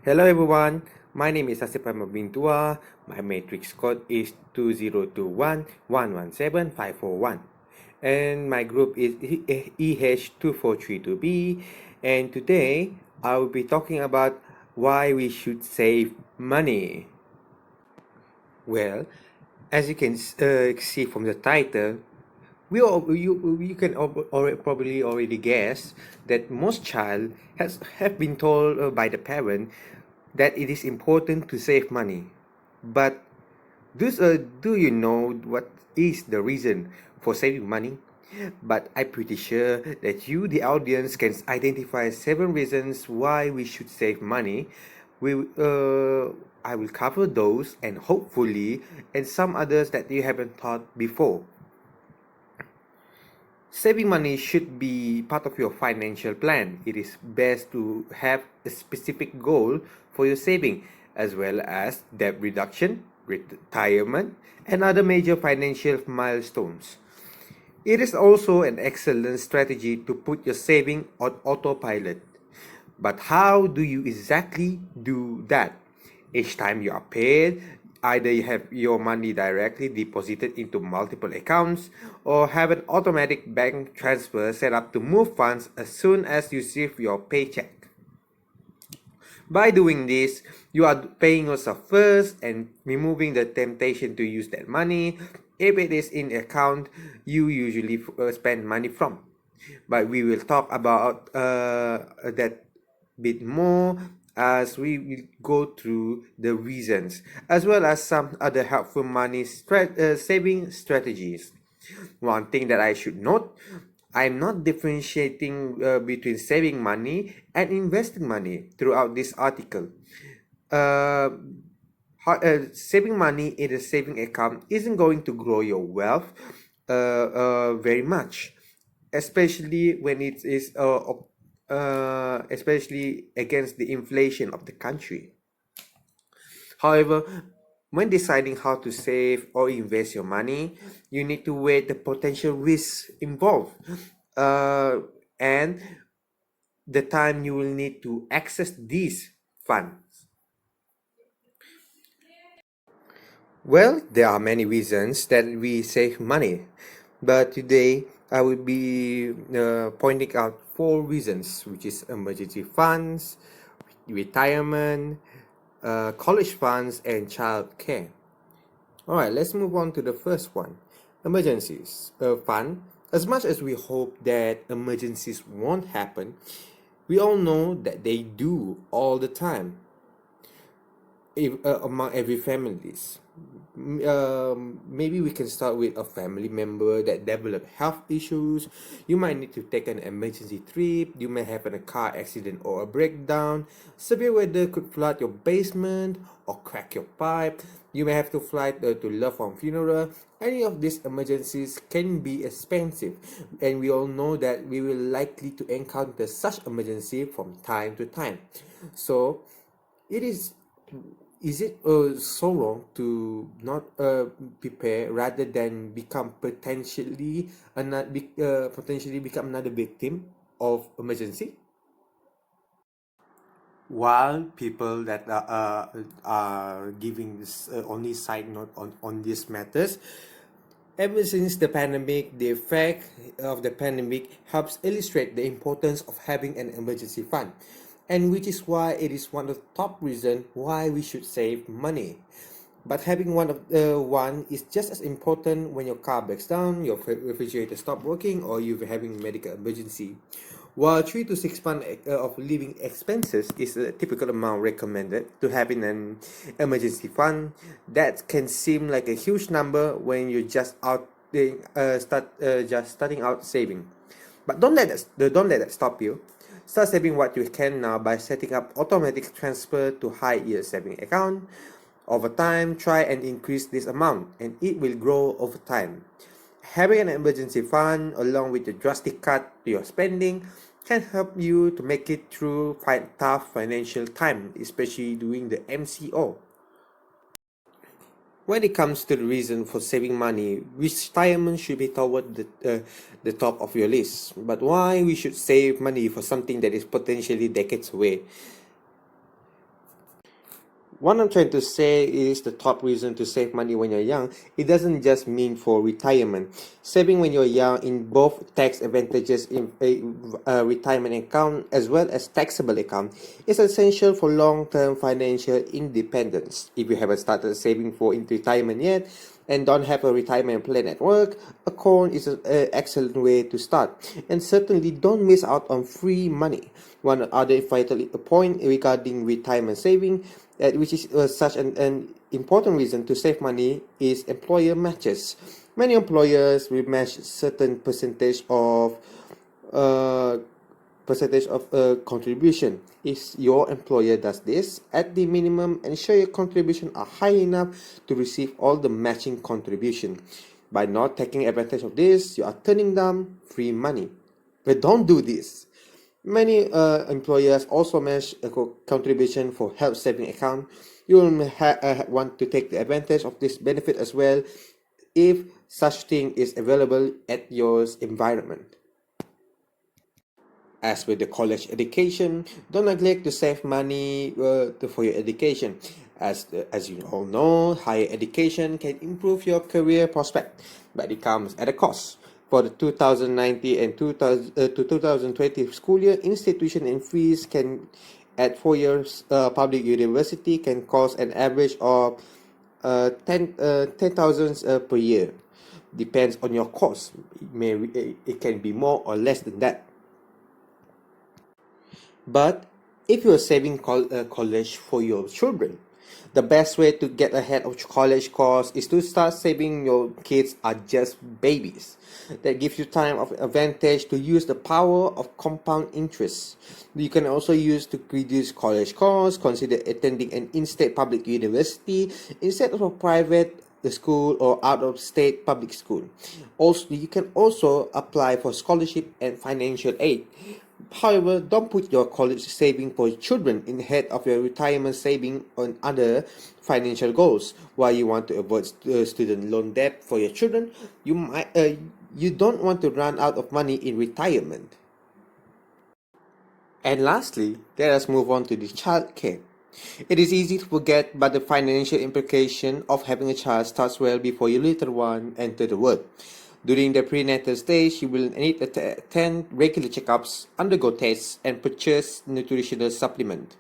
Hello everyone, my name is Hasif Aiman. My matrix code is 2021117541 and my group is EH2432B, and today I will be talking about why we should save money. Well, as you can see from the title, you can probably already guess that most child have been told by the parent that it is important to save money. But do you know what is the reason for saving money? But I'm pretty sure that you, the audience, can identify 7 reasons why we should save money. I will cover those and hopefully and some others that you haven't thought before. Saving money should be part of your financial plan. It is best to have a specific goal for your saving, as well as debt reduction, retirement, and other major financial milestones. It is also an excellent strategy to put your saving on autopilot. But how do you exactly do that? Each time you are paid, either you have your money directly deposited into multiple accounts or have an automatic bank transfer set up to move funds as soon as you receive your paycheck. By doing this, you are paying yourself first and removing the temptation to use that money if it is in an account you usually spend money from. But we will talk about that bit more as we will go through the reasons as well as some other helpful money saving strategies. One thing that I should note, I'm not differentiating between saving money and investing money throughout this article. Saving money in a saving account isn't going to grow your wealth very much, especially when it is especially against the inflation of the country. However, when deciding how to save or invest your money, you need to weigh the potential risks involved and the time you will need to access these funds. Well, there are many reasons that we save money, but today I will be pointing out 4 reasons, which is emergency funds, retirement, college funds, and child care. Alright, let's move on to the first one. Emergencies fund. As much as we hope that emergencies won't happen, we all know that they do all the time among every families. Maybe we can start with a family member that develop health issues. You might need to take an emergency trip. You may have a car accident or a breakdown. Severe weather could flood your basement or crack your pipe. You may have to fly to loved one funeral. Any of these emergencies can be expensive, and we all know that we will likely to encounter such emergency from time to time. So it is it so wrong to not prepare rather than become potentially become another victim of emergency? While people that are giving this only side note on these matters, ever since the pandemic, the effect of the pandemic helps illustrate the importance of having an emergency fund, and which is why it is one of the top reasons why we should save money. But having one is just as important when your car breaks down, your refrigerator stops working, or you're having medical emergency. While 3 to 6 months of living expenses is a typical amount recommended to have in an emergency fund, that can seem like a huge number when you're just starting out saving. But don't let that stop you. Start saving what you can now by setting up automatic transfer to high yield saving account. Over time, try and increase this amount, and it will grow over time. Having an emergency fund along with a drastic cut to your spending can help you to make it through tough financial time, especially during the MCO. When it comes to the reason for saving money, retirement should be toward the top of your list. But why we should save money for something that is potentially decades away? What I'm trying to say is the top reason to save money when you're young. It doesn't just mean for retirement. Saving when you're young in both tax advantages in a retirement account as well as taxable account is essential for long-term financial independence. If you haven't started saving for into retirement yet and don't have a retirement plan at work, a corn is an excellent way to start. And certainly don't miss out on free money. One other vital point regarding retirement saving, which is such an important reason to save money, is employer matches. Many employers will match certain uh, percentage of contribution. If your employer does this, at the minimum, ensure your contribution are high enough to receive all the matching contribution. By not taking advantage of this, you are turning down free money. But don't do this. Many employers also match a contribution for health saving account. You will want to take the advantage of this benefit as well if such thing is available at your environment. As with the college education, don't neglect to save money for your education. As you all know, higher education can improve your career prospect, but it comes at a cost. For the 2019 and 2020 school year, institution and fees can at 4 years public university can cost an average of 10,000 per year. Depends on your course. It can be more or less than that. But if you are saving college for your children, the best way to get ahead of college costs is to start saving your kids are just babies. That gives you time of advantage to use the power of compound interest. You can also use to reduce college costs, consider attending an in-state public university instead of a private school or out-of-state public school. Also, you can also apply for scholarship and financial aid. However, don't put your college saving for children in ahead of your retirement saving on other financial goals. While you want to avoid student loan debt for your children, you don't want to run out of money in retirement. And lastly, let us move on to the child care. It is easy to forget, but the financial implication of having a child starts well before your little one enters the world. During the prenatal stage, you will need to attend regular checkups, undergo tests, and purchase nutritional supplement.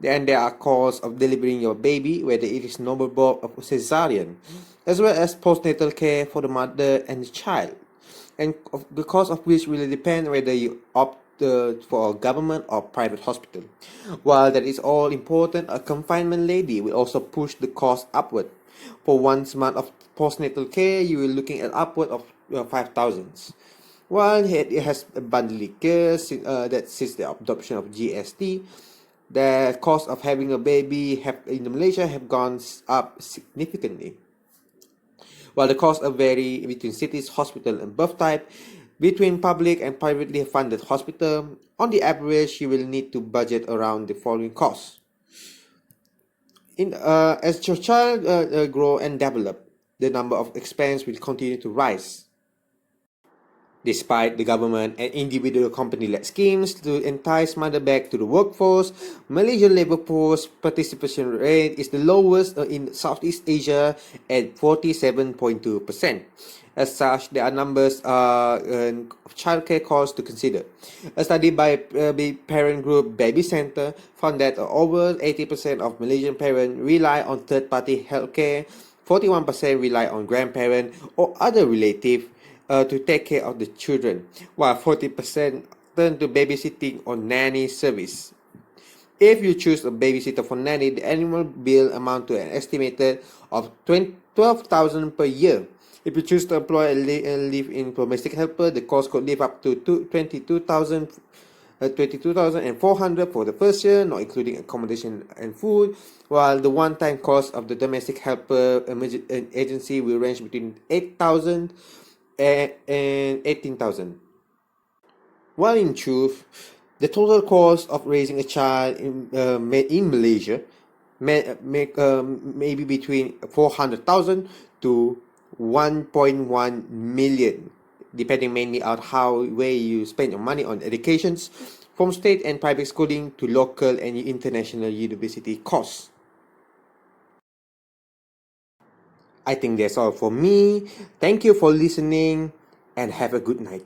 Then there are costs of delivering your baby, whether it is normal birth or cesarean, as well as postnatal care for the mother and the child. And the cost of which will depend whether you opt for a government or private hospital. While that is all important, a confinement lady will also push the cost upward. For 1 month of postnatal care, you are looking at upward of 5,000. While it has abundantly care that since the adoption of GST, the cost of having a baby in Malaysia have gone up significantly. While the costs vary between cities, hospital, and birth type, between public and privately funded hospital, on the average, you will need to budget around the following costs. As your child grow and develop, the number of expense will continue to rise. Despite the government and individual company-led schemes to entice mother back to the workforce, Malaysian labour force participation rate is the lowest in Southeast Asia at 47.2%. As such, there are numbers of childcare costs to consider. A study by parent group Baby Center found that over 80% of Malaysian parents rely on third-party healthcare, 41% rely on grandparent or other relative to take care of the children, while 40% turn to babysitting or nanny service. If you choose a babysitter for nanny, the annual bill amount to an estimated of 12,000 per year. If you choose to employ a live-in domestic helper, the cost could live up to 22,400 for the first year, not including accommodation and food, while the one-time cost of the domestic helper agency will range between 8,000 and 18,000. While in truth, the total cost of raising a child in Malaysia may be between 400,000 to 1.1 million, depending mainly on where you spend your money on educations, from state and private schooling to local and international university costs. I think that's all for me. Thank you for listening and have a good night.